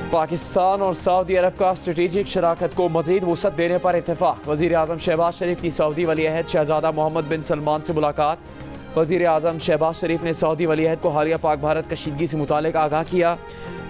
पाकिस्तान और सऊदी अरब का स्ट्रेटेजिक शराकत को मजीद वुसअत देने पर इत्तेफाक। वज़ीर आज़म शहबाज शरीफ की सऊदी वलीअहद शहजादा मोहम्मद बिन सलमान से मुलाकात। वज़ीर आज़म शहबाज शरीफ ने सऊदी वलीअहद को हालिया पाक भारत कशीदगी से मुतालिक आगाह किया।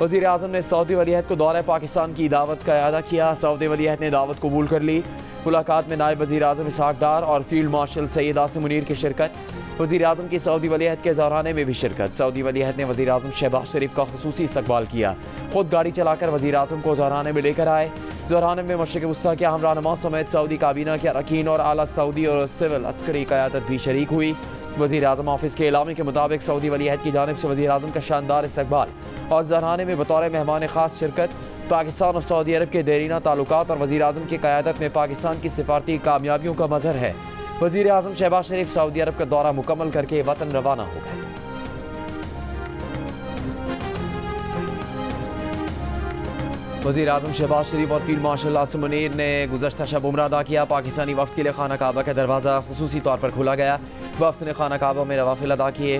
वज़ीर आज़म ने सऊदी वलीअहद को दौरे पाकिस्तान की दावत का इआदा किया। सऊदी वलीअहद ने दावत कबूल कर ली। मुलाकात में नायब वज़ीर आज़म इसहाक डार और फील्ड मार्शल सैयद आसिम मुनीर की शिरकत। वज़ीर आज़म की सऊदी वलीअहद के ज़ौराने में भी शिरकत। सऊदी वलीअहद ने वज़ीर आज़म शहबाज शरीफ का खुसूसी इस्तकबाल किया। खुद गाड़ी चलाकर वज़ीर आज़म को ज़ौराने में लेकर आए। ज़ौराने में मशरिक़ वस्ता के अहम रहनुमा समेत सऊदी काबीना के अरकान और आला सऊदी और सिविल अस्करी क़यादत भी शरीक हुई। वज़ीर आज़म ऑफिस के एलामे के मुताबिक सऊदी वलीअहद की जानिब से वज़ीर आज़म का शानदार इस्तकबाल और ज़ौराने में बतौर मेहमान ख़ास शिरकत। पाकिस्तान और सऊदी अरब के देरीना ताल्लुकात और वज़ीर आज़म की क़यादत में पाकिस्तान की सिफारती कामयाबियों का मज़हर है। वज़ीर आज़म शहबाज शरीफ सऊदी अरब का दौरा मुकम्मल करके वतन रवाना हो गए। वज़ीर आज़म शहबाज शरीफ और फील्ड मार्शल आसिम मुनीर ने गुज़श्ता शब उम्रा अदा किया। पाकिस्तानी वफ़द के लिए खाना काबा का दरवाज़ा खुसूसी तौर पर खोला गया। वफ़द ने खाना काबा में नवाफिल अदा किए।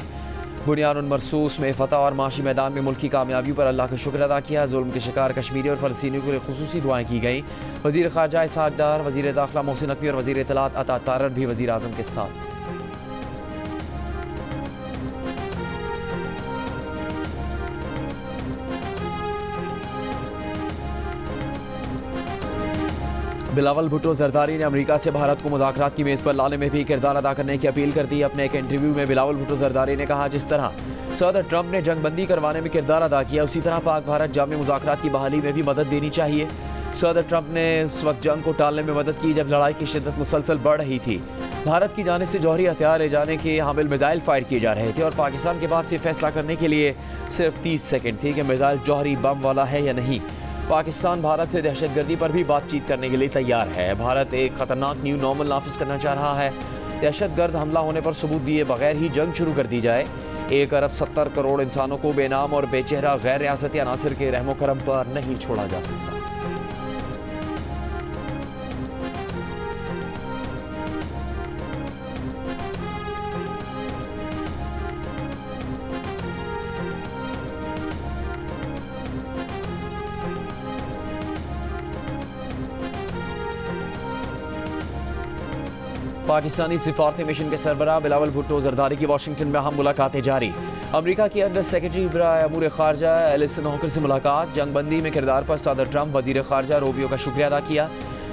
बुनियानुल मरसूस में फ़तह और माशी मैदान में मुल्क की कामयाबी पर अल्लाह का शुक्र अदा किया। जुल्म के शिकार कश्मीरी और फ़लस्तीनियों के लिए खुसूसी दुआएँ की गई। वज़ीर ख़ारजा इसहाक डार, वज़ीर दाखिला मोहसिन नकवी और वज़ीर इत्तलात अता तारर भी वज़ीर आज़म के साथ। बिलावल भुट्टो जरदारी ने अमेरिका से भारत को मुज़ाकरात की मेज़ पर लाने में भी किरदार अदा करने की अपील कर दी। अपने एक इंटरव्यू में बिलावल भुट्टो जरदारी ने कहा, जिस तरह सदर ट्रंप ने जंगबंदी करवाने में किरदार अदा किया, उसी तरह पाक भारत जामी मुज़ाकरात की बहाली में भी मदद देनी चाहिए। सदर ट्रंप ने उस वक्त जंग को टालने में मदद की जब लड़ाई की शिद्दत मुसलसल बढ़ रही थी। भारत की जानिब से जौहरी हथियार ले जाने के हामिल मिसाइल फायर किए जा रहे थे और पाकिस्तान के पास ये फैसला करने के लिए सिर्फ 30 सेकेंड थे कि मिसाइल जौहरी बम वाला है या नहीं। पाकिस्तान भारत से दहशतगर्दी पर भी बातचीत करने के लिए तैयार है। भारत एक खतरनाक न्यू नॉर्मल नाफिज करना चाह रहा है। दहशतगर्द हमला होने पर सबूत दिए बगैर ही जंग शुरू कर दी जाए। 1 अरब 70 करोड़ इंसानों को बेनाम और बेचेहरा गैर रियासती अनासर के रहमो करम पर नहीं छोड़ा जा सकता। पाकिस्तानी सिफारती मिशन के सरबराह बिलावल भुट्टो जरदारी की वाशिंगटन में अहम मुलाकातें जारी। अमेरिका की अंडर सेक्रेटरी बराए अमूर खारजा एलिसन हॉकर से मुलाकात। जंगबंदी में किरदार पर सदर ट्रंप वजीर खारजा रूबियो का शुक्रिया अदा किया।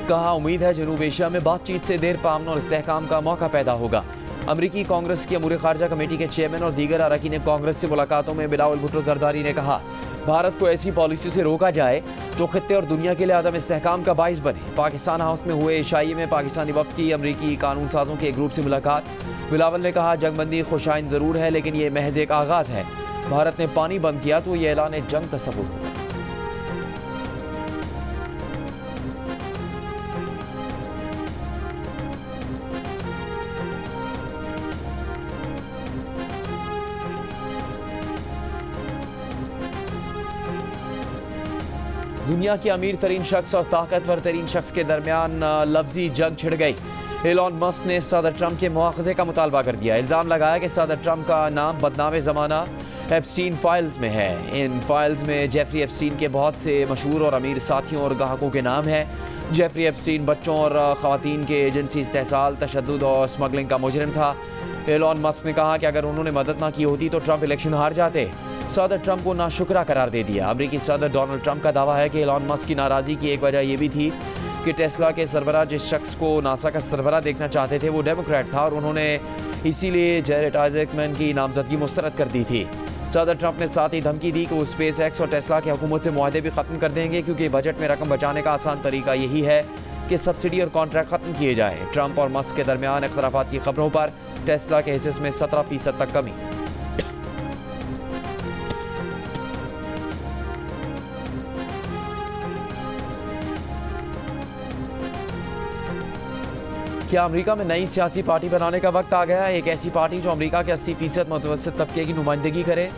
कहा, उम्मीद है जनूब एशिया में बातचीत से देर पामन और इस्तेहकाम का मौका पैदा होगा। अमरीकी कांग्रेस की अमूर खारजा कमेटी के चेयरमैन और दीगर अरकान कांग्रेस से मुलाकातों में बिलावल भुट्टो जरदारी ने कहा, भारत को ऐसी पॉलिसी से रोका जाए जो खित्ते और दुनिया के लिए आदम इस्तेहकाम का बाइस बने। पाकिस्तान हाउस में हुए इशाई में पाकिस्तानी वफ़द की अमरीकी कानून साजों के एक ग्रुप से मुलाकात। बिलावल ने कहा, जंगबंदी खुशाइन ज़रूर है लेकिन ये महज एक आगाज़ है। भारत ने पानी बंद किया तो ये ऐलान जंग तस्वुर होगा। दुनिया के अमीर तरीन शख्स और ताकतवर तरीन शख्स के दरमियान लफ्जी जंग छिड़ गई। एलॉन मस्क ने सदर ट्रंप के मुआवजे का मुतालबा कर दिया। इल्ज़ाम लगाया कि सदर ट्रंप का नाम बदनामे ज़माना एप्स्टीन फाइल्स में है। इन फाइल्स में जेफरी एप्स्टीन के बहुत से मशहूर और अमीर साथियों और ग्राहकों के नाम हैं। जेफरी एप्स्टीन बच्चों और ख़वातीन के जिनसी इस्तेहसाल, तशद्दुद और स्मगलिंग का मुजरिम था। एलॉन मस्क ने कहा कि अगर उन्होंने मदद ना की होती तो ट्रंप इलेक्शन हार जाते। सदर ट्रंप को नाशुक्रा करार दे दिया। अमरीकी सदर डोनाल्ड ट्रंप का दावा है कि एलॉन मस्क की नाराज़गी की एक वजह यह भी थी कि टेस्ला के सरबराह जिस शख्स को नासा का सरबराह देखना चाहते थे वो डेमोक्रेट था और उन्होंने इसीलिए जैरेड आइजैकमैन की नामजदगी मुस्तरद कर दी थी। सदर ट्रंप ने साथ ही धमकी दी कि वो स्पेस एक्स और टेस्ला की हुकूमत से मुआहदे भी ख़त्म कर देंगे क्योंकि बजट में रकम बचाने का आसान तरीका यही है कि सब्सिडी और कॉन्ट्रैक्ट ख़त्म किए जाएँ। ट्रंप और मस्क के दरमियान इख्तलाफात की खबरों पर टेस्ला के हिस्से में 17% तक कमी। क्या अमेरिका में नई सियासी पार्टी बनाने का वक्त आ गया है? एक ऐसी पार्टी जो अमेरिका के 80% मुतवस्सित तबके की नुमाइंदगी करे।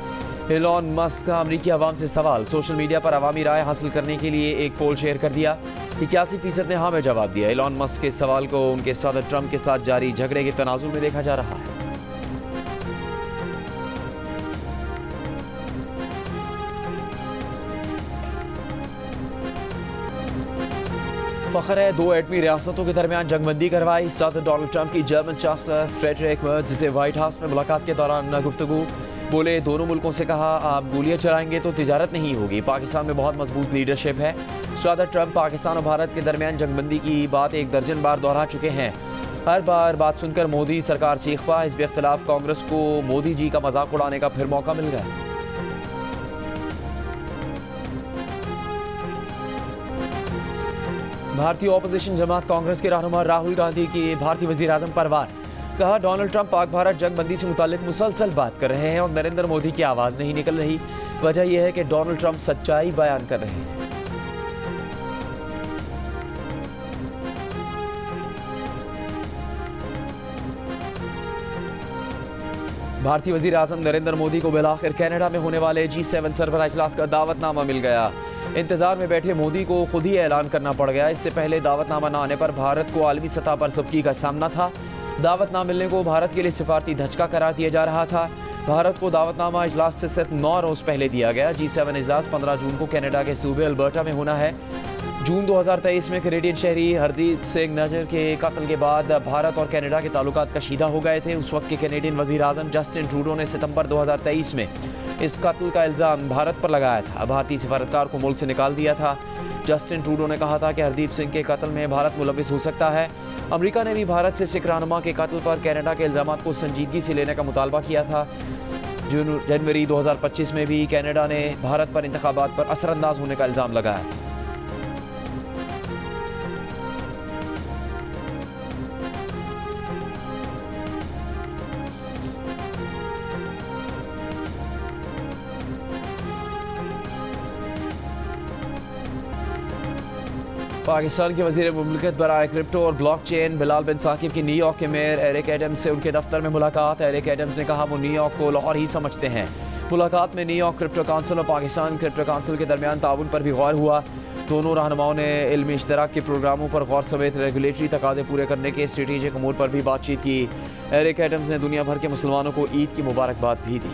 एलॉन मस्क का अमेरिकी अवाम से सवाल। सोशल मीडिया पर अवामी राय हासिल करने के लिए एक पोल शेयर कर दिया। 81% ने हाँ में जवाब दिया। एलॉन मस्क के सवाल को उनके सदर ट्रंप के साथ जारी झगड़े के तनाजुर में देखा जा रहा है। फ़ख्र है, 2 एटमी रियासतों के दरमियान जंगबंदी करवाई। सदर डोनाल्ड ट्रंप की जर्मन चांसलर फ्रेडरिक मर्ज से व्हाइट हाउस में मुलाकात के दौरान गुफ्तगू। बोले, दोनों मुल्कों से कहा, आप गोलियां चलाएंगे तो तिजारत नहीं होगी। पाकिस्तान में बहुत मजबूत लीडरशिप है। सदर ट्रंप पाकिस्तान और भारत के दरमियान जंगबंदी की बात 1 दर्जन बार दोहरा चुके हैं। हर बार बात सुनकर मोदी सरकार चीखपा। इस बेख्तिलाफ कांग्रेस को मोदी जी का मजाक उड़ाने का फिर मौका मिल गया। भारतीय ऑपोजिशन जमात कांग्रेस के रहनुमा राहुल गांधी की भारतीय वजीर आजम पर वार। कहा, डोनाल्ड ट्रंप पाक भारत जंगबंदी से मुताल्लिक मुसलसल बात कर रहे हैं और नरेंद्र मोदी की आवाज़ नहीं निकल रही। वजह यह है कि डोनाल्ड ट्रंप सच्चाई बयान कर रहे हैं। भारतीय वजीर आजम नरेंद्र मोदी को बिलाखिर कनाडा में होने वाले G7 सरबराह इजलास का दावतनामा मिल गया। इंतजार में बैठे मोदी को खुद ही ऐलान करना पड़ गया। इससे पहले दावतनामा न आने पर भारत को आलमी सतह पर सबकी का सामना था। दावत न मिलने को भारत के लिए सिफारती धचका करार दिया जा रहा था। भारत को दावतनामा इजलास से सिर्फ 9 रोज पहले दिया गया। G7 इजलास 15 जून को कनाडा के सूबे अल्बर्टा में होना है। जून 2023 में कैनेडियन शहरी हरदीप सिंह नजर के कत्ल के बाद भारत और कनाडा के ताल्लुकात कशीदा हो गए थे। उस वक्त के कैनेडियन वजीर आजम जस्टिन ट्रूडो ने सितंबर 2023 में इस कत्ल का इल्ज़ाम भारत पर लगाया था। भारतीय सफारतकार को मुल्क से निकाल दिया था। जस्टिन ट्रूडो ने कहा था कि हरदीप सिंह के कत्ल में भारत मुलविस हो सकता है। अमेरिका ने भी भारत से सिख रहनुमा के कत्ल पर कनाडा के इल्ज़ाम को संजीदगी से लेने का मुतालबा किया था। जनवरी 2025 में भी कनाडा ने भारत पर इंतखाबात पर असरअंदाज होने का इल्ज़ाम लगाया था। पाकिस्तान के वज़ीर मुमलिकत बराए क्रिप्टो और ब्लॉकचेन बिलाल बिन साकिब की न्यूयॉर्क के मेयर एरिक एडम्स से उनके दफ्तर में मुलाकात। एरिक एडम्स ने कहा, वो न्यूयॉर्क को लाहौर ही समझते हैं। मुलाकात में न्यूयॉर्क क्रिप्टो काउंसिल और पाकिस्तान क्रिप्टो काउंसिल के दरमियान ताउन पर भी गौर हुआ। दोनों रहनुमाओं ने इल्मी इश्तराक के प्रोग्रामों पर गौर समेत रेगुलेटरी तकाज़े पूरे करने के स्ट्रेटेजिक अमूर पर भी बातचीत की। एरिक एडम्स ने दुनिया भर के मुसलमानों को ईद की मुबारकबाद भी दी।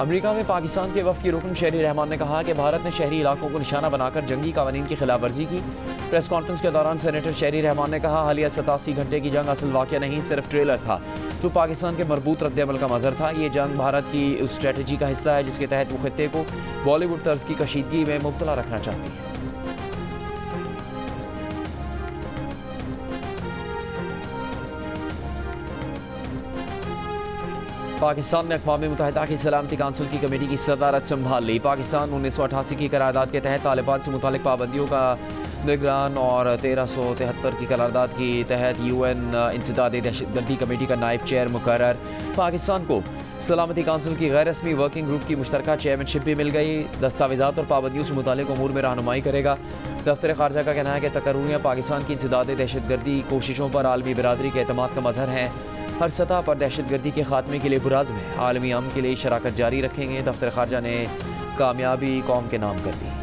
अमेरिका में पाकिस्तान के वफ़द की रुकन शहरी रहमान ने कहा कि भारत ने शहरी इलाकों को निशाना बनाकर जंगी कानून की खिलाफ वर्जी की। प्रेस कॉन्फ्रेंस के दौरान सेनेटर शहरी रहमान ने कहा, हालिया 87 घंटे की जंग असल वाक़या नहीं, सिर्फ ट्रेलर था तो पाकिस्तान के मरबूत रद्द-ए-अमल का मज़र था। ये जंग भारत की उस स्ट्रेटजी का हिस्सा है जिसके तहत वो खित्ते को बॉलीवुड तर्ज की कशीदगी में मुब्तला रखना चाहती है। पाकिस्तान ने अक़वाम मुत्तहिदा की सलामती काउंसिल की कमेटी की सदारत संभाल ली। पाकिस्तान 1988 की करारदाद के तहत तालिबान से मुतालिक पाबंदियों का निगरान और 1373 की करारदाद के तहत UN इंसदादी दहशतगर्दी कमेटी का नायब चेयर मुकर्रर। पाकिस्तान को सलामती काउंसिल की गैर रस्मी वर्किंग ग्रुप की मुश्तरका चेयरमैनशिप भी मिल गई। दस्तावेज़ात और पाबंदियों से मुतालिक अमूर में रहनुमाई करेगा। दफ्तर खारजा का कहना है कि तकर्रुनियाँ पाकिस्तान की इंसदादी दहशतगर्दी कोशिशों पर आलमी बिरादरी के एतमाद का मजहर है। हर सतह पर दहशतगर्दी के खात्मे के लिए पुराज़्म है। आलमी अमन के लिए शराकत जारी रखेंगे। दफ्तर खारजा ने कामयाबी कौम के नाम कर दी।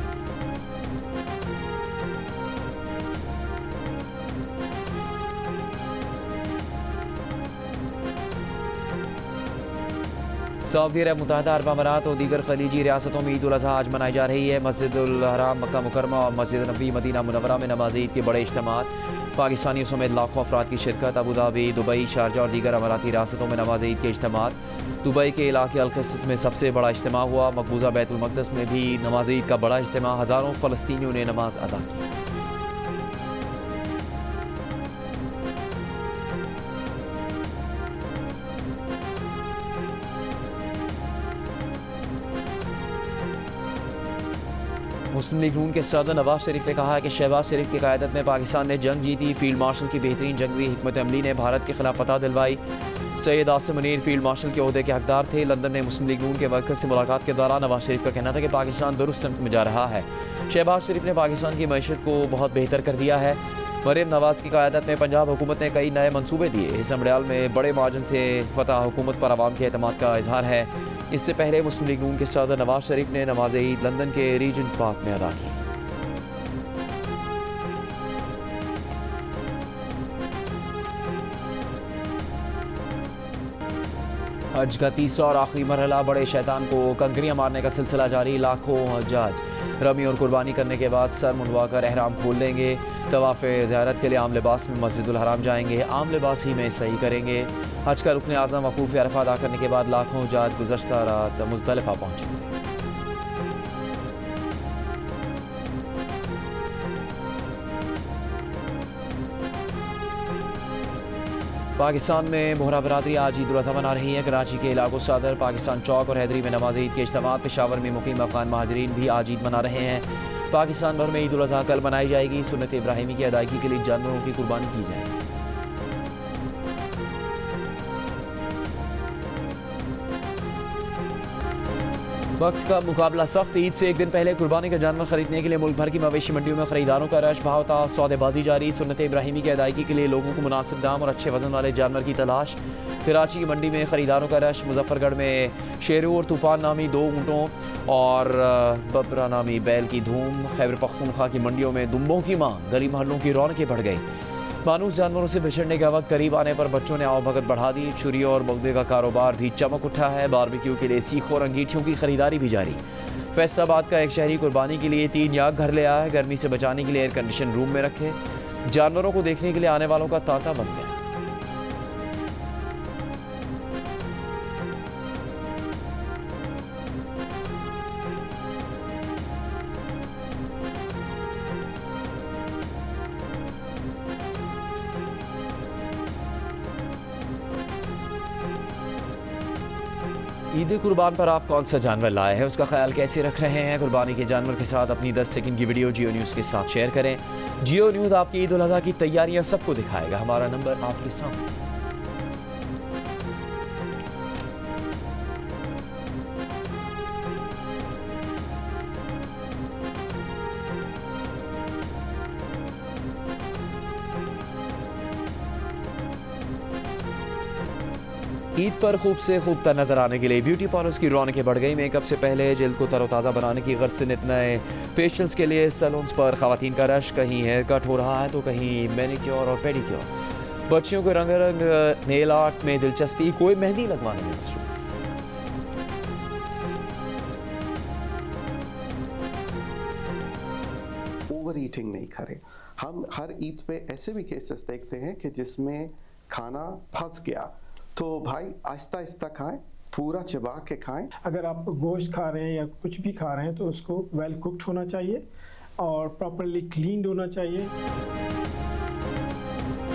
सऊदी अरब, मुत्तहिदा अरब अमारात और दीगर खलीजी रियासतों में ईद उल अज़हा आज मनाई जा रही है। मस्जिदुल हराम, मक्का मुकरमा और मस्जिद नबी मदीना मुनव्वरा में नमाज ईद के बड़े इज्तिमात। पाकिस्तानियों समेत लाखों अफराद की शिरकत। अबू धाबी, दुबई, शारजा और दीगर अमाराती रियासतों में नमाज ईद के इज्तिमात। दुबई के इलाके अल-क़िस्स में सबसे बड़ा इज्तिमा हुआ। मकबूजा बैतुल मक़दस में भी नमाज ईद का बड़ा इज्तिमा। हज़ारों फ़लस्तीनियों ने नमाज अदा की। मुस्लिम लीग नून के सदर नवाज शरीफ ने कहा कि शहबाज शरीफ की क़यादत में पाकिस्तान ने जंग जीती। फील्ड मार्शल की बेहतरीन जंगी हिकमत अमली ने भारत के खिलाफ फतह दिलवाई। सैयद आसिम मुनीर फील्ड मार्शल के ओहदे के हकदार थे। लंदन में मुस्लिम लीग नून के वर्कर्स से मुलाकात के दौरान नवाज शरीफ का कहना था कि पाकिस्तान दुरुस्त समत में जा रहा है। शहबाज शरीफ ने पाकिस्तान की मईशत को बहुत बेहतर कर दिया है। मरीम नवाज की क़यादत में पंजाब हुकूमत ने कई नए मनसूबे दिए। इस अमड़याल में बड़े मार्जिन से फतह हुकूमत पर आवाम के एतमाद का इजहार है। इससे पहले मुस्लिम लीग नून के सदर नवाज शरीफ ने नमाज ईद लंदन के रीजेंट पार्क में अदा की। हज का तीसरा और आखिरी मरहला, बड़े शैतान को कंकरियाँ मारने का सिलसिला जारी। लाखों हज्जाज रमी और कुर्बानी करने के बाद सर मुंडवा कर एहराम खोल देंगे। तवाफ़ ज़ियारत के लिए आम लिबास में मस्जिदुल हराम जाएंगे। आम लिबास ही में सही करेंगे। हज का रुकन आज़म वकूफ़ अरफ़ा अदा करने के बाद लाखों हज्जाज गुज़श्ता रात मुज़दलिफ़ा पहुँचेंगे। पाकिस्तान में बोहरा बरादरी आज ईद उल अज़हा मना रही है। कराची के इलाक़ो सदर, पाकिस्तान चौक और हैदरी में नमाज ईद के इज्तिमा। पेशावर में मुकीम अफ़गान महाजरीन भी आज ईद मना रहे हैं। पाकिस्तान भर में ईद उल अज़हा कल मनाई जाएगी। सुन्नत इब्राहिमी की अदायगी के लिए जानवरों की कुर्बानी की जाएगी। वक्त का मुकाबला सख्त। ईद से एक दिन पहले कुर्बानी का जानवर खरीदने के लिए मुल्क भर की मवेशी मंडियों में खरीदारों का रश। भावता सौदेबाजी जारी। सुन्नत इब्राहिमी की अदायगी के लिए लोगों को मुनासिब दाम और अच्छे वजन वाले जानवर की तलाश। कराची की मंडी में खरीदारों का रश। मुजफ्फरगढ़ में शेरू और तूफान नामी 2 ऊँटों और बबरा नामी बैल की धूम। खैबर पख्तूनख्वा की मंडियों में दुम्बों की मांग। गली महलों की रौनकें बढ़ गई। मानूस जानवरों से बिछड़ने का वक्त करीब आने पर बच्चों ने आवभगत बढ़ा दी। छुरियों और बगदे का कारोबार भी चमक उठा है। बारबेक्यू के लिए सीख और अंगीठियों की खरीदारी भी जारी। फैसलाबाद का एक शहरी कुर्बानी के लिए 3 याक घर ले आया है। गर्मी से बचाने के लिए एयर कंडीशन रूम में रखे। जानवरों को देखने के लिए आने वालों का तांता बन गया। ईद कुर्बान पर आप कौन सा जानवर लाए हैं, उसका ख्याल कैसे रख रहे हैं? कुर्बानी के जानवर के साथ अपनी 10 सेकंड की वीडियो जियो न्यूज़ के साथ शेयर करें। जियो न्यूज़ आपकी ईद उल अज़हा की तैयारियां सबको दिखाएगा। हमारा नंबर आपके सामने। ईद पर खूब से खूब तर नजर आने के लिए ब्यूटी पार्लर्स की रौनकें बढ़ गई। मेकअप से पहले जल्द को तरोताज़ा बनाने की गर्ज से नित नए फेशियल्स के लिए सैलून्स पर ख़वातीन का रश। कहीं हेयर कट हो रहा है तो कहीं मैनिक्योर और पेडिक्योर। बच्चियों को रंग रंग नेल आर्ट में दिलचस्पी, कोई मेहंदी लगवाने में मसरूफ। ओवर ईटिंग नहीं करें। हम हर ईद पे ऐसे भी केसेस देखते हैं कि जिसमें खाना फंस गया, तो भाई आहिस्ता आहिस्ता खाएं, पूरा चबा के खाएं। अगर आप गोश्त खा रहे हैं या कुछ भी खा रहे हैं तो उसको वेल कुक्ड होना चाहिए और प्रॉपरली क्लीन्ड होना चाहिए।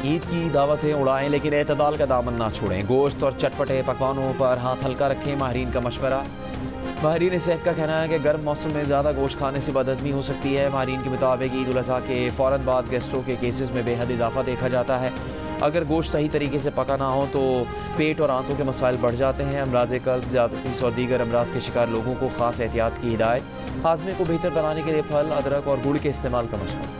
ईद की दावतें उड़ाएं लेकिन एतदाल का दामन ना छोड़ें। गोश्त और चटपटे पकवानों पर हाथ हल्का रखें। माहिरीन का मशवरा। माहिरीन सेहत का कहना है कि गर्म मौसम में ज़्यादा गोश्त खाने से बदहज़मी हो सकती है। माहिरीन के मुताबिक ईद उल अज़हा के फ़ौरन बाद गैस्ट्रो के केसेस में बेहद इजाफा देखा जाता है। अगर गोश्त सही तरीके से पका ना हो तो पेट और आंतों के मसाइल बढ़ जाते हैं। अमराज़ क़ल्ब, ज़्यादतीस और दीगर अमराज के शिकार लोगों को ख़ास एहतियात की हिदायत। हाज़मे को बेहतर बनाने के लिए फल, अदरक और गुड़ के इस्तेमाल का मशवरा।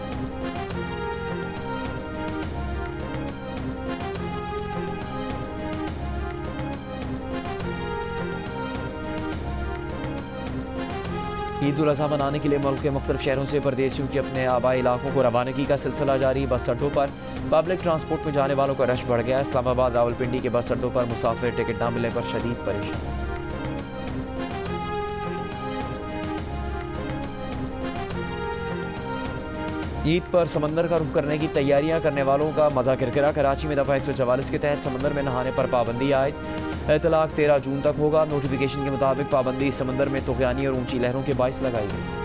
ईद उल अज़हा मनाने के लिए मुल्क के मुख्तलिफ शहरों से परदेशियों की अपने आबाई इलाकों को रवानगी का सिलसिला जारी। बस अड्डों पर पब्लिक ट्रांसपोर्ट में जाने वालों का रश बढ़ गया। इस्लामाबाद रावलपिंडी के बस अड्डों पर मुसाफिर टिकट न मिलने पर शदीद परेशान। ईद पर समंदर का रुख करने की तैयारियां करने वालों का मजा किरकिरा। कराची में दफ़ा 144 के तहत समंदर में नहाने पर पाबंदी आयद। इतलाक 13 जून तक होगा। नोटिफिकेशन के मुताबिक पाबंदी समंदर में तुग़यानी और ऊंची लहरों के बाइस लगाई गई।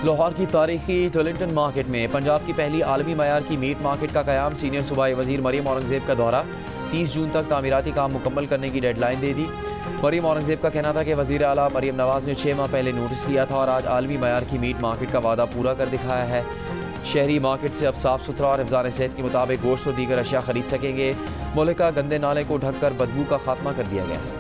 लाहौर की तारीखी टोलिंगटन मार्केट में पंजाब की पहली आलमी मयार की मीट मार्केट का क़याम। सीनियर सूबाई वज़ीर मरीम औरंगज़ेब का दौरा। 30 जून तक तामीराती काम मुकम्मल करने की डेडलाइन दे दी। मरीम औरंगज़ेब का कहना था कि वज़ीर आला मरीम नवाज़ ने 6 माह पहले नोटिस लिया था और आज आलमी मयार की मीट मार्केट का वादा पूरा कर दिखाया है। शहरी मार्केट से अब साफ़ सुथरा और हिफ़्ज़ान सेहत के मुताबिक गोश्त और दीगर अशिया खरीद सकेंगे। मुल्क का गंदे नाले को ढककर बदबू का खात्मा कर दिया गया है।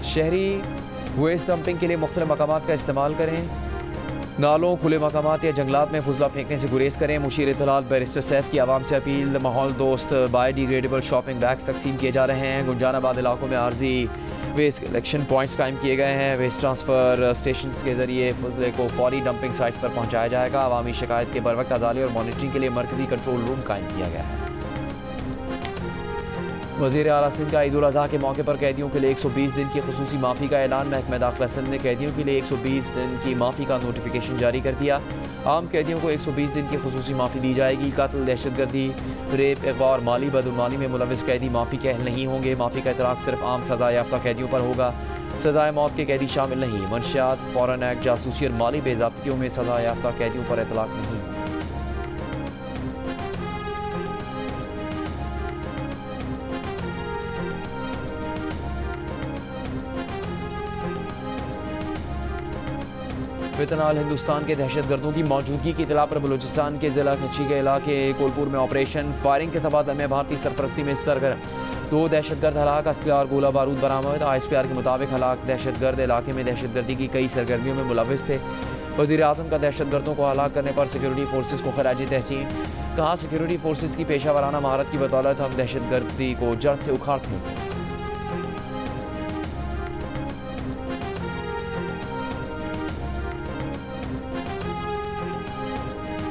शहरी वेस्ट डंपिंग के लिए मुख्तलिफ मकामात का इस्तेमाल करें। नालों, खुले मकामात या जंगलात में फुजला फेंकने से गुरेज करें। मुशीर इत्तलात बैरिस्टर सैफ की आवाम से अपील। माहौल दोस्त बायोडिग्रेडेबल शॉपिंग बैग्स तकसीम किए जा रहे हैं। गुंजानाबाद इलाकों में आर्जी वेस्ट कलेक्शन पॉइंट्स कायम किए गए हैं। वेस्ट ट्रांसफ़र स्टेशन के ज़रिए फुजले को फौरी डंपिंग साइट्स पर पहुँचाया जाएगा। अवामी शिकायत के बर वक्त अजाले और मॉनिटरिंग के लिए मरकज़ी कंट्रोल रूम कायम किया गया है। वज़ीर आला सिंध का ईद उल अज़हा के मौके पर कैदियों के लिए 120 दिन की खुसूसी माफ़ी का ऐलान। महकमा दाखिला सिंध ने कैदियों के लिए 120 दिन की माफ़ी का नोटिफिकेशन जारी कर दिया। आम कैदियों को 120 दिन की खुसूसी माफ़ी दी जाएगी। कत्ल, दहशतगर्दी, रेप, अगवा और माली बदउनवानी में मुलविस कैदी माफ़ी के अहल नहीं होंगे। माफ़ी का इतलाक़ सिर्फ आम सज़ा याफ्ता कैदियों पर होगा। सज़ाए मौत के कैदी शामिल नहीं। मंशियात, फ़ौरन एक्ट, जासूसी और माली बेज़ाब्तियों में सज़ा याफ्ता कैदियों पर इतलाक़ नहीं होगा। फितनाल हिंदुस्तान के दहशतगर्दों की मौजूदगी की इतला पर बलूचिस्तान के ज़िला कच्ची के इलाके कोलपुर में ऑपरेशन फायरिंग के तबादले में भारतीय सरपरस्ती में सरगर्म। 2 दहशतगर्द हलाक, असलहा और गोला बारूद बरामद। ISPR के मुताबिक हलाक दहशतगर्द इलाके में दहशतगर्दी की कई सरगर्मियों में मुलविस थे। वज़ीर आज़म का दहशतगर्दों को हलाक करने पर सिक्योरिटी फोर्सेस को खराज तहसीन। कहा, सिक्योरिटी फोर्सेस की पेशा वराना महारत की बदौलत हम दहशतगर्दी को जड़ से उखाड़ फेंकें।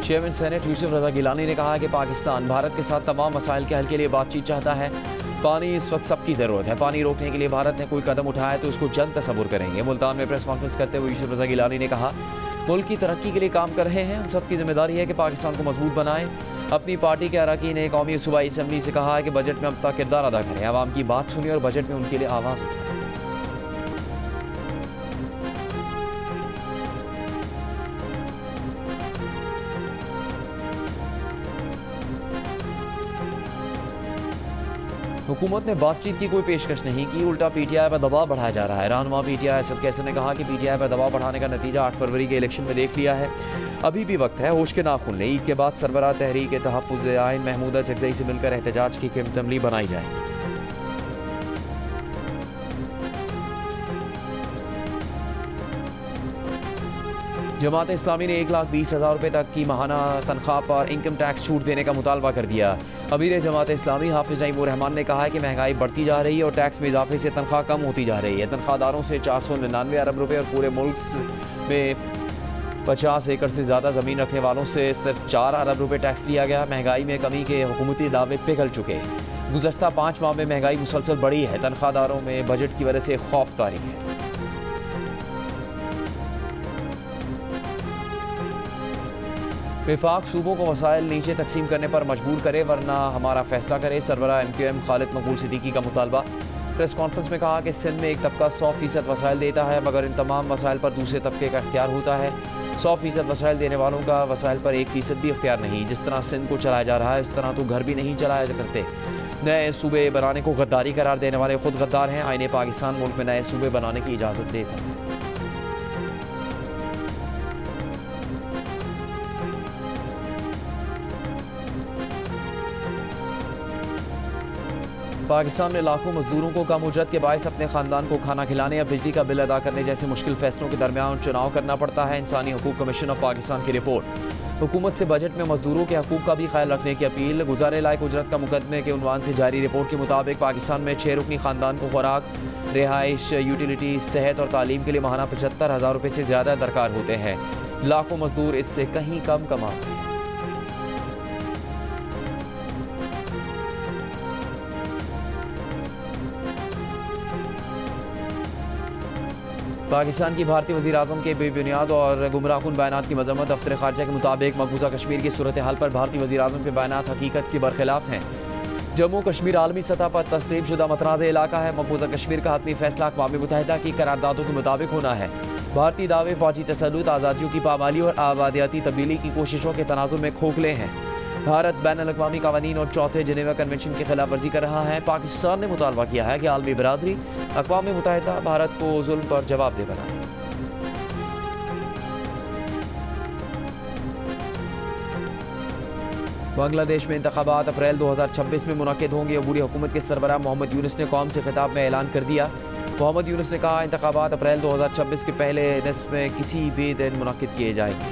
चेयरमैन सेनेट यूसुफ रज़ा गिलानी ने कहा कि पाकिस्तान भारत के साथ तमाम मसाइल के हल के लिए बातचीत चाहता है। पानी इस वक्त सबकी ज़रूरत है। पानी रोकने के लिए भारत ने कोई कदम उठाया तो उसको जल्द तसव्वुर करेंगे। मुल्तान में प्रेस कॉन्फ्रेंस करते हुए यूसुफ रज़ा गिलानी ने कहा, मुल्क की तरक्की के लिए काम कर रहे हैं। हम सबकी जिम्मेदारी है कि पाकिस्तान को मजबूत बनाएं। अपनी पार्टी के अरकान ने कौमी सूबाई असम्बली से कहा है कि बजट में अपना किरदार अदा करें, आवाम की बात सुनिए और बजट में उनके लिए आवाज़ उठाएं। हुकूमत ने बातचीत की कोई पेशकश नहीं की, उल्टा PTI पर दबाव बढ़ाया जा रहा है। रहनुमा PTI असद कैसर ने कहा कि PTI पर दबाव बढ़ाने का नतीजा 8 फरवरी के इलेक्शन में देख लिया है। अभी भी वक्त है, होश के नाखून लें। ईद के बाद सरबराह तहरीक तहफ़्फ़ुज़ आइन महमूदा चकज़ई से मिलकर एहतजाज की क़िमत अमली बनाई जाएगी। जमात इस्लामी ने 1,20,000 रुपये तक की माहाना तनख्वाह पर इनकम टैक्स छूट देने का मुतालबा कर दिया। अमीर जमात इस्लामी हाफिज़ नईमुर रहमान ने कहा है कि महंगाई बढ़ती जा रही है और टैक्स में इजाफे से तनख्वाह कम होती जा रही है। तनख्वाहदारों से 499 अरब रुपये और पूरे मुल्क में 50 एकड़ से ज़्यादा ज़मीन रखने वालों से सिर्फ 4 अरब रुपये टैक्स लिया गया। महंगाई में कमी के हुकूमती दावे पिघल चुके। गुज़श्ता 5 माह में महंगाई मुसलसल बढ़ी है। तनख्वाहदारों में बजट की वजह से खौफ तारी है। विफाक सूबों को वसाइल नीचे तकसीम करने पर मजबूर करे वरना हमारा फैसला करे। सरबराह MQM खालिद मकबूल सिद्दीकी का मुतालबा। प्रेस कॉन्फ्रेंस में कहा कि सिंध में एक तबका 100% वसाइल देता है, मगर इन तमाम वसाइल पर दूसरे तबके का इख्तियार होता है। 100% वसाइल देने वालों का वसाइल पर 1% भी इख्तियार नहीं। जिस तरह सिंध को चलाया जा रहा है उस तरह तो घर भी नहीं चलाया जा करते। नए सूबे बनाने को गद्दारी करार देने वाले खुद गद्दार हैं। आईने पाकिस्तान मुल्क में नए सूबे बनाने की इजाज़त देता है। पाकिस्तान में लाखों मजदूरों को कम उजरत के बायस अपने खानदान को खाना खिलाने या बिजली का बिल अदा करने जैसे मुश्किल फैसलों के दरमियान चुनाव करना पड़ता है। इंसानी हकूक कमीशन ऑफ पाकिस्तान की रिपोर्ट। हुकूमत से बजट में मजदूरों के हकूक का भी ख्याल रखने की अपील। गुजारे लायक उजरत का मुकदमे के उन्वान से जारी रिपोर्ट के मुताबिक पाकिस्तान में 6 रुकनी खानदान को खुराक, रिहाइश, यूटिलिटी, सेहत और तालीम के लिए माहाना 75,000 रुपये से ज़्यादा दरकार होते हैं। लाखों मजदूर इससे कहीं कम कमाते हैं। पाकिस्तान की भारतीय वज़ीर आज़म के बेबुनियाद और गुमराहकुन बयानात की मजम्मत। दफ्तर ख़ारजा के मुताबिक मकबूजा कश्मीर की सूरत हाल पर भारतीय वज़ीर आज़म के बयानात हकीकत के बरखिलाफ हैं। जम्मू कश्मीर आलमी सतह पर तस्लीम शुदा मतनाज़ इलाका है। मकबूजा कश्मीर का हतमी फैसला अक़वाम मुत्तहिदा की करारदादों के मुताबिक होना है। भारतीय दावे फ़ौजी तसल्लुत, आज़ादियों की पामाली और आबादियाती तब्दीली की कोशिशों के तनाजुर में खोखले हैं। भारत बैनुल-अक़वामी क़वानीन और चौथे जिनेवा कन्वेंशन की खिलाफ वर्जी कर रहा है। पाकिस्तान ने मुतालबा किया है कि आलमी बरादरी अक़वाम मुत्तहिदा भारत को जुल्म पर जवाब दे बनाए। बांग्लादेश में इंतखाबात अप्रैल 2026 में मुनक़िद होंगे। अबूरी हुकूमत के सरबराह मोहम्मद यूनुस ने कौम से खिताब में ऐलान कर दिया। मोहम्मद यूनुस ने कहा, इंतखाबात अप्रैल 2026 के पहले निस्फ में किसी भी दिन मुनक्किद किए जाएंगे।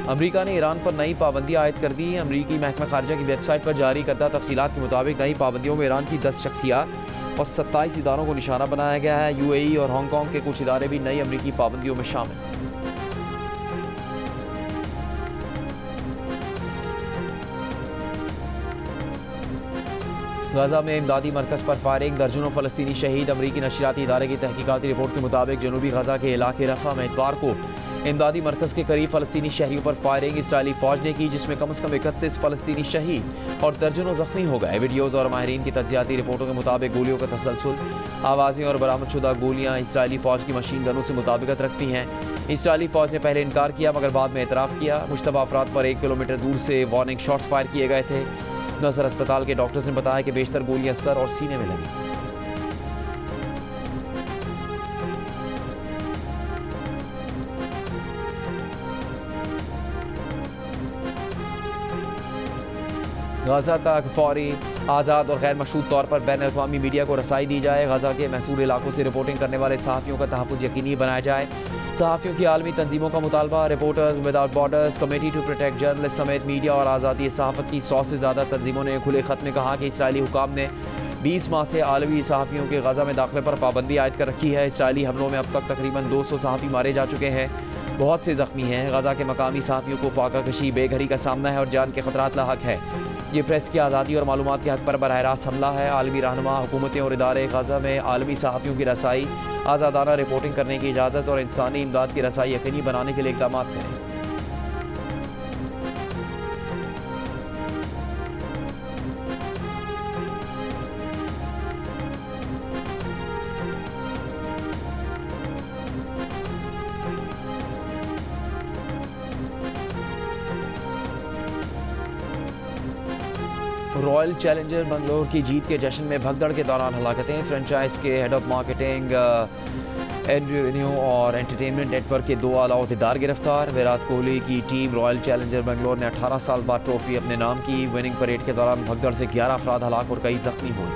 अमरीका ने ईरान पर नई पाबंदी आयद कर दी। अमरीकी महकमा खारजा की वेबसाइट पर जारी करदा तफसीलात के मुताबिक नई पाबंदियों में ईरान की 10 शख्सियात और 27 इदारों को निशाना बनाया गया है। UAE और हांगकॉन्ग के कुछ इदारे भी नई अमरीकी पाबंदियों में शामिल हैं। गाजा में इमदादी मरकज़ पर फायरिंग, दर्जनों फ़लस्तीनी शहीद। अमरीकी नशरियाती इदारे की तहकीकाती रिपोर्ट के मुताबिक जनूबी गाजा के इलाके रफ़ा में इतवार को इमदादी मरकज़ के करीब फ़लस्तीनी शहरियों पर फायरिंग इसराइली फ़ौज ने की, जिसमें कम से कम 31 फ़लस्तीनी शहीद और दर्जनों ज़ख्मी हो गए। वीडियोज़ और माहिरीन की तज्जियाती रिपोर्टों के मुताबिक गोलियों का तसलसल, आवाज़ें और बरामदशुदा गोलियाँ इसराइली फ़ौज की मशीन गनों से मुताबिकत रखती हैं। इसराइली फ़ौज ने पहले इनकार किया मगर बाद में एतराफ़ किया। मुश्तबा अफराद पर 1 किलोमीटर दूर से वार्निंग शॉट्स फायर किए गए थे। नसर अस्पताल के डॉक्टर्स ने बताया कि बेशतर गोलियां सर और सीने में लगी। गाजा तक फौरी, आज़ाद और गैर मशरूत तौर पर बैन अवी मीडिया को रसाई दी जाए। गाजा के महसूर इलाकों से रिपोर्टिंग करने वाले सहाफ़ियों का तहफ़्फ़ुज़ यकीनी बनाया जाए। सहाफ़ियों की आलमी तंजीमों का मुतालबा, reporters without borders, committee to protect journalist समेत मीडिया और आज़ादी सहाफ़त की 100 से ज़्यादा तंजीमों ने खुले ख़त में कहा कि इसराइली हुकाम ने 20 माह से आलमी सहाफ़ियों के गाजा में दाखिले पर पाबंदी आयद कर रखी है। इसराइली हमलों में अब तक तकरीबन 200 सहाफ़ी मारे जा चुके हैं, बहुत से ज़ख्मी हैं। गाजा के मकामी सहाफ़ियों को फाका कशी, बेघरी का सामना है और जान के ख़तरात लाहक है। ये प्रेस की आज़ादी और मालूमात के हक़ पर बराह रास्त हमला है। आलमी रहनुमा, हुकूमतें और इदारे गाजा में आलमी सहाफ़ियों की रसाई, आज़ादाना रिपोर्टिंग करने की इजाज़त और इंसानी इमदाद की रसाई यकीनी बनाने के लिए इक़दाम करें। रॉयल चैलेंजर बंगलोर की जीत के जश्न में भगदड़ के दौरान हलाकतें। फ्रेंचाइज के हेड ऑफ मार्केटिंग एंड्रयू और एंटरटेनमेंट नेटवर्क के 2 आला अहदेदार गिरफ्तार। विराट कोहली की टीम रॉयल चैलेंजर बंगलोर ने 18 साल बाद ट्रॉफी अपने नाम की। विनिंग परेड के दौरान भगदड़ से 11 अफराद हलाक और कई जख्मी हुए।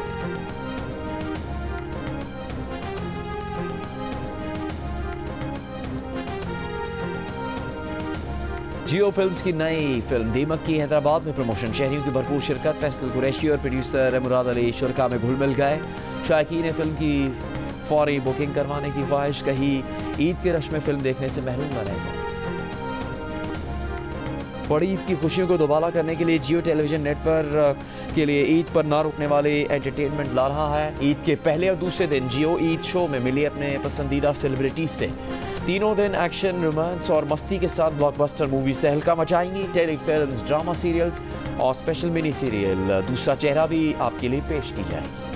जियो फिल्म्स की नई फिल्म दीमक की हैदराबाद में प्रमोशन, शहरियों की भरपूर शिरकत। फैसल कुरैशी और प्रोड्यूसर मुराद अली शुरका में घुल मिल गए। शायकीन ने फिल्म की फौरी बुकिंग करवाने की ख्वाहिश कही। ईद के रश में फिल्म देखने से महरूम न रह गए। बड़ी ईद की खुशियों को दोबारा करने के लिए जियो टेलीविजन नेटवर्क के लिए ईद पर ना रुकने वाले एंटरटेनमेंट ला रहा है। ईद के पहले और दूसरे दिन जियो ईद शो में मिले अपने पसंदीदा सेलिब्रिटीज से। तीनों दिन एक्शन, रोमांस और मस्ती के साथ ब्लॉकबस्टर मूवीज तहलका मचाएंगी। टेलीफिल्म्स, ड्रामा सीरियल्स और स्पेशल मिनी सीरियल दूसरा चेहरा भी आपके लिए पेश की जाएगी।